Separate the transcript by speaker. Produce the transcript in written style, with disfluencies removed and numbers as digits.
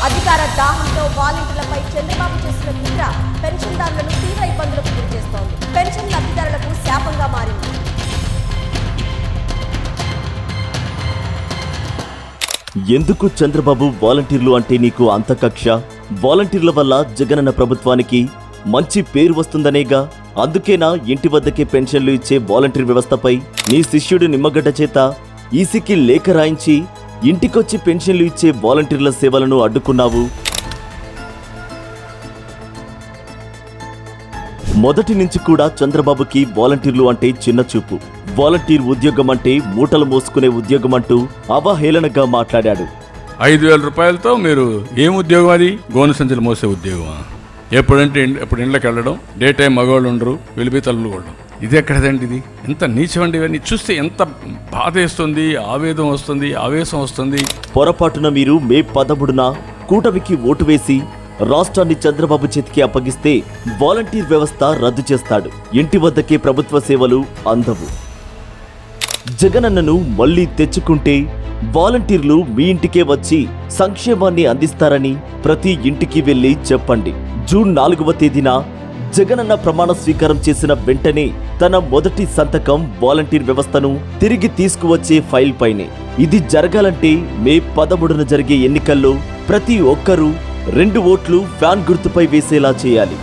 Speaker 1: అధికార దాహంతో వాలంటీర్లపై చంద్రబాబు చేసిన కుట్ర పెన్షన్దారులను తీవ్ర ఇబ్బందులకు గురిచేస్తోంది. పెన్షన్ లబ్ధిదారులకు శాపంగా మారింది.
Speaker 2: ఎందుకు చంద్రబాబు వాలంటీర్లు అంటే నీకు అంత కక్ష? వాలంటీర్ల వల్ల జగనన్న ప్రభుత్వానికి మంచి పేరు వస్తుందనేగా. అందుకేనా ఇంటి వద్దకే పెన్షన్లు ఇచ్చే వాలంటీర్ వ్యవస్థపై నీ శిష్యుడు నిమ్మగడ్డ చేత ఈసీకి లేఖ రాయించి ఇంటికొచ్చి పెన్షన్లు ఇచ్చే వాలంటీర్ల సేవలను అడ్డుకున్నావు? మొదటి నుంచి కూడా చంద్రబాబుకి వాలంటీర్లు అంటే చిన్న చూపు. వాలంటీర్ ఉద్యోగం అంటే మూటలు మోసుకునే ఉద్యోగం అంటూ అవహేళనగా మాట్లాడాడు.
Speaker 3: 5,000 రూపాయలతో మీరు ఏం ఉద్యోగం? అది గోను సంచులు మోసే ఉద్యోగమా? ఎప్పుడంటే ఎప్పుడు ఇండ్లకి వెళ్ళడం, డే టైం మగవాళ్ళు ఉండరు, వెలిపి తల్లులు కొట్టడం. ఇది ఎక్కడదండి? ఇది ఎంత నీచమండి! ఇవన్నీ చూస్తే ఎంత బాధ వేస్తుంది, ఆవేదం వస్తుంది, ఆవేశం వస్తుంది.
Speaker 2: పొరపాటున మీరు మే 13న కూటమికి ఓటు వేసి రాష్ట్రాన్ని చంద్రబాబు చేతికి అప్పగిస్తే వాలంటీర్ వ్యవస్థ రద్దు చేస్తాడు. ఇంటి వద్దకే ప్రభుత్వ సేవలు అందవు. జగనన్నను మళ్లీ తెచ్చుకుంటే వాలంటీర్లు మీ ఇంటికే వచ్చి సంక్షేమాన్ని అందిస్తారని ప్రతి ఇంటికి వెళ్లి చెప్పండి. జూన్ 4వ తేదీన జగనన్న ప్రమాణ స్వీకారం చేసిన వెంటనే తన మొదటి సంతకం వాలంటీర్ వ్యవస్థను తిరిగి తీసుకువచ్చే ఫైల్ పైనే. ఇది జరగాలంటే మే 13న జరిగే ఎన్నికల్లో ప్రతి ఒక్కరూ 2 ఓట్లు ఫ్యాన్ గుర్తుపై వేసేలా చేయాలి.